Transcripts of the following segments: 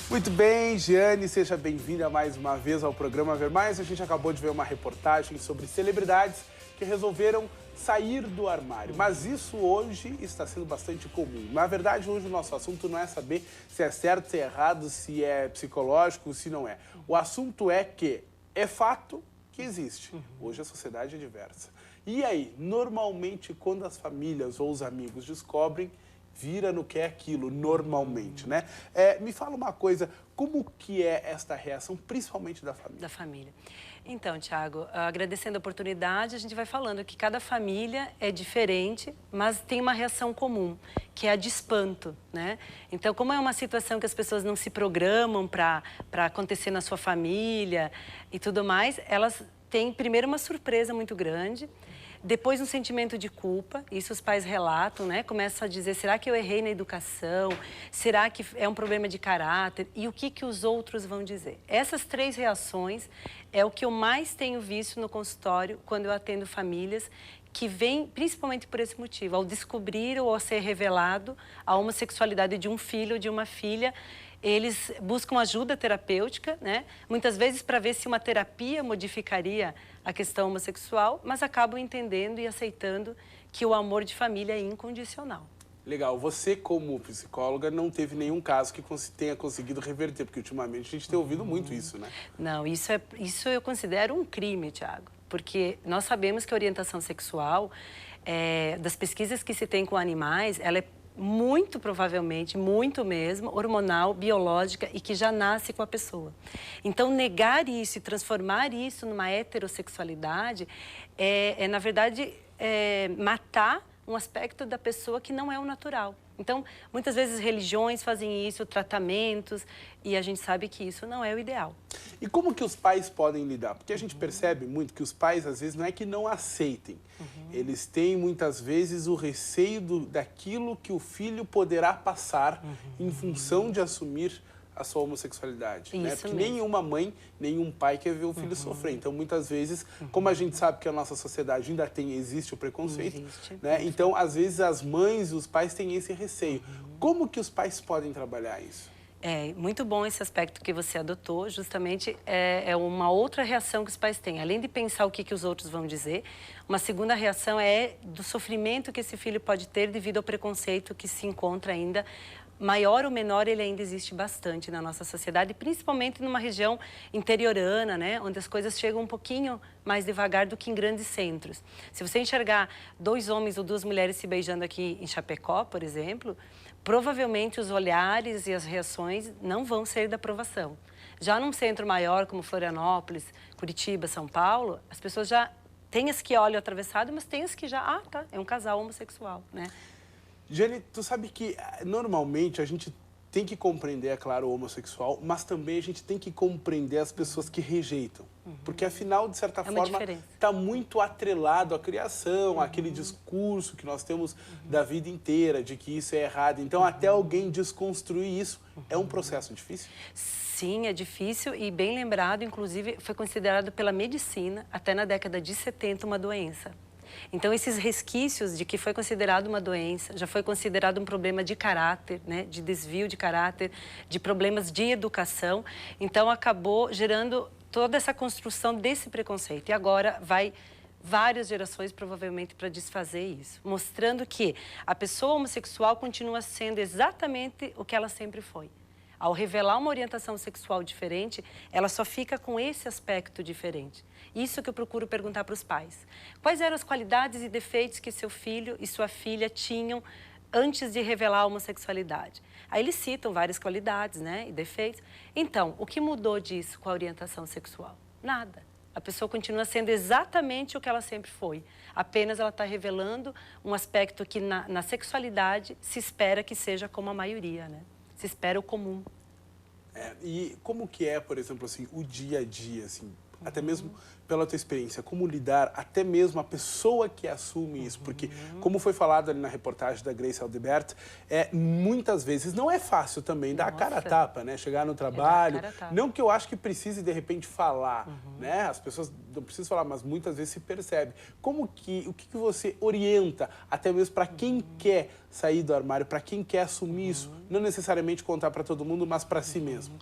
Muito bem, Giane, seja bem-vinda mais uma vez ao programa Ver Mais. A gente acabou de ver uma reportagem sobre celebridades que resolveram sair do armário. Mas isso hoje está sendo bastante comum. Na verdade, hoje o nosso assunto não é saber se é certo, se é errado, se é psicológico, se não é. O assunto é que é fato que existe. Hoje a sociedade é diversa. E aí, normalmente, quando as famílias ou os amigos descobrem, vira no que é aquilo, normalmente, né? Me fala uma coisa, como que é esta reação, principalmente da família? Da família. Então, Thiago, agradecendo a oportunidade, a gente vai falando que cada família é diferente, mas tem uma reação comum, que é a de espanto, né? Então, como é uma situação que as pessoas não se programam para acontecer na sua família e tudo mais, elas têm primeiro uma surpresa muito grande, depois um sentimento de culpa, isso os pais relatam, né? Começam a dizer, será que eu errei na educação? Será que é um problema de caráter? E o que os outros vão dizer? Essas três reações é o que eu mais tenho visto no consultório quando eu atendo famílias que vêm principalmente por esse motivo, ao descobrir ou ao ser revelado a homossexualidade de um filho ou de uma filha. Eles buscam ajuda terapêutica, né? Muitas vezes para ver se uma terapia modificaria a questão homossexual, mas acabam entendendo e aceitando que o amor de família é incondicional. Legal. Você, como psicóloga, não teve nenhum caso que tenha conseguido reverter, porque ultimamente a gente tem ouvido muito isso, né? Não, isso eu considero um crime, Thiago, porque nós sabemos que a orientação sexual, das pesquisas que se tem com animais, ela é muito provavelmente, muito mesmo, hormonal, biológica e que já nasce com a pessoa. Então, negar isso e transformar isso numa heterossexualidade na verdade, matar um aspecto da pessoa que não é o natural. Então, muitas vezes religiões fazem isso, tratamentos, e a gente sabe que isso não é o ideal. E como que os pais podem lidar? Porque a gente percebe muito que os pais, às vezes, não é que não aceitem. Eles têm, muitas vezes, o receio daquilo que o filho poderá passar em função de assumir a sua homossexualidade, né? Porque nenhuma mãe, nenhum pai quer ver o filho sofrer. Então, muitas vezes, como a gente sabe que a nossa sociedade ainda existe o preconceito, né? Então, às vezes, as mães e os pais têm esse receio. Como que os pais podem trabalhar isso? É muito bom esse aspecto que você adotou, justamente é uma outra reação que os pais têm. Além de pensar o que os outros vão dizer, uma segunda reação é do sofrimento que esse filho pode ter devido ao preconceito que se encontra ainda. Maior ou menor, ele ainda existe bastante na nossa sociedade, principalmente numa região interiorana, né, onde as coisas chegam um pouquinho mais devagar do que em grandes centros. Se você enxergar dois homens ou duas mulheres se beijando aqui em Chapecó, por exemplo, provavelmente os olhares e as reações não vão ser da aprovação. Já num centro maior como Florianópolis, Curitiba, São Paulo, as pessoas já têm as que olham atravessado, mas tem as que já, é um casal homossexual, né? Giane, tu sabe que normalmente a gente tem que compreender, é claro, o homossexual, mas também a gente tem que compreender as pessoas que rejeitam. Porque, afinal, de certa forma, está muito atrelado à criação, àquele discurso que nós temos da vida inteira, de que isso é errado. Então, até alguém desconstruir isso, é um processo difícil? Sim, é difícil e bem lembrado, inclusive, foi considerado pela medicina, até na década de 70, uma doença. Então, esses resquícios de que foi considerado uma doença, já foi considerado um problema de caráter, né, de desvio de caráter, de problemas de educação. Então, acabou gerando toda essa construção desse preconceito. E agora vai várias gerações, provavelmente, para desfazer isso. Mostrando que a pessoa homossexual continua sendo exatamente o que ela sempre foi. Ao revelar uma orientação sexual diferente, ela só fica com esse aspecto diferente. Isso que eu procuro perguntar para os pais. Quais eram as qualidades e defeitos que seu filho e sua filha tinham antes de revelar a homossexualidade? Aí eles citam várias qualidades, né, e defeitos. Então, o que mudou disso com a orientação sexual? Nada. A pessoa continua sendo exatamente o que ela sempre foi. Apenas ela está revelando um aspecto que na sexualidade se espera que seja como a maioria, né? Se espera o comum. E como que é, por exemplo, assim, o dia a dia, assim? até mesmo pela tua experiência, como lidar até mesmo a pessoa que assume isso, porque como foi falado ali na reportagem da Grace Aldebert, muitas vezes não é fácil também dar a cara a tapa, né? Chegar no trabalho, não que eu acho que precise de repente falar, né? As pessoas não precisam falar, mas muitas vezes se percebe. O que você orienta até mesmo para quem quer sair do armário, para quem quer assumir isso, não necessariamente contar para todo mundo, mas para si mesmo?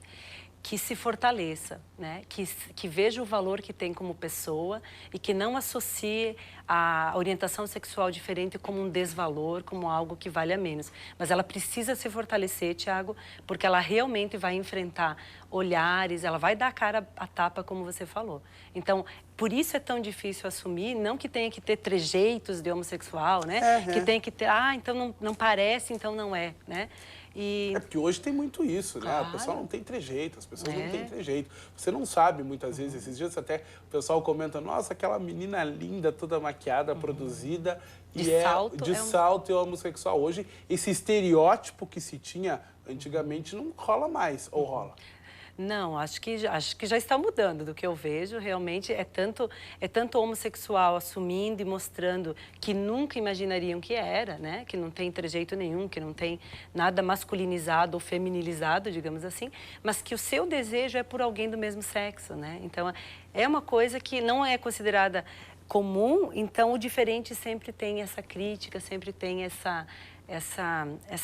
Que se fortaleça, né? Que veja o valor que tem como pessoa e que não associe a orientação sexual diferente como um desvalor, como algo que vale a menos. Mas ela precisa se fortalecer, Tiago, porque ela realmente vai enfrentar olhares, ela vai dar a cara a tapa, como você falou. Então, por isso é tão difícil assumir, não que tenha que ter trejeitos de homossexual, né? Que tem que ter, então não parece, então não é, né? É porque hoje tem muito isso, né? O pessoal não tem trejeito, as pessoas não têm trejeito. Você não sabe, muitas vezes, esses dias até o pessoal comenta, nossa, aquela menina linda, toda maquiada, produzida, de salto e homossexual. Hoje, esse estereótipo que se tinha antigamente não rola mais, ou rola? Não, acho que já está mudando do que eu vejo. Realmente é tanto homossexual assumindo e mostrando que nunca imaginariam que era, né? Que não tem trejeito nenhum, que não tem nada masculinizado ou feminilizado, digamos assim, mas que o seu desejo é por alguém do mesmo sexo, né? Então, é uma coisa que não é considerada comum, então o diferente sempre tem essa crítica, sempre tem essa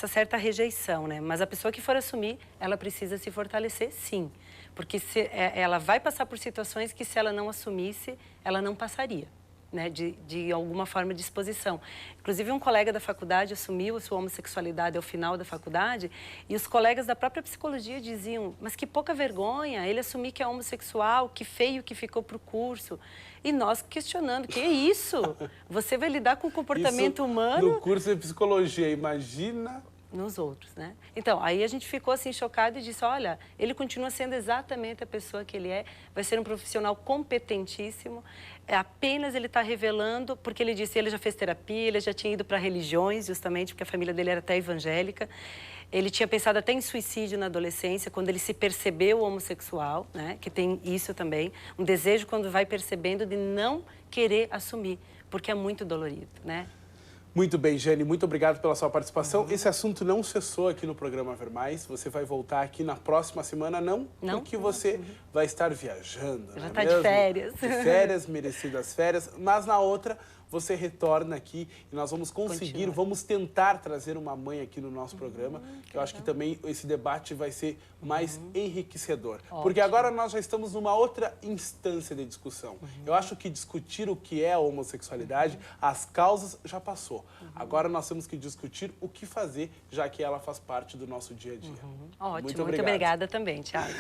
certa rejeição, né? Mas a pessoa que for assumir, ela precisa se fortalecer, sim. Porque ela vai passar por situações que, se ela não assumisse, ela não passaria, né? De alguma forma de exposição. Inclusive, um colega da faculdade assumiu a sua homossexualidade ao final da faculdade e os colegas da própria psicologia diziam, mas que pouca vergonha ele assumir que é homossexual, que feio que ficou para o curso. E nós questionando, que é isso? Você vai lidar com o comportamento humano? No curso de psicologia, imagina... Nos outros, né? Então, aí a gente ficou assim chocado e disse, olha, ele continua sendo exatamente a pessoa que ele é, vai ser um profissional competentíssimo, apenas ele está revelando, porque ele disse, ele já fez terapia, ele já tinha ido para religiões, justamente porque a família dele era até evangélica, ele tinha pensado até em suicídio na adolescência, quando ele se percebeu homossexual, né? Que tem isso também, um desejo quando vai percebendo de não querer assumir, porque é muito dolorido, né? Muito bem, Jane, muito obrigado pela sua participação. Esse assunto não cessou aqui no programa Ver Mais. Você vai voltar aqui na próxima semana, não? Porque você vai estar viajando, já está de férias. De férias, merecidas férias. Mas na outra, você retorna aqui e nós vamos conseguir, vamos tentar trazer uma mãe aqui no nosso programa, que eu acho que também esse debate vai ser mais enriquecedor. Ótimo. Porque agora nós já estamos numa outra instância de discussão. Eu acho que discutir o que é a homossexualidade, as causas, já passou. Agora nós temos que discutir o que fazer, já que ela faz parte do nosso dia a dia. Ótimo, muito obrigada também, Tiago.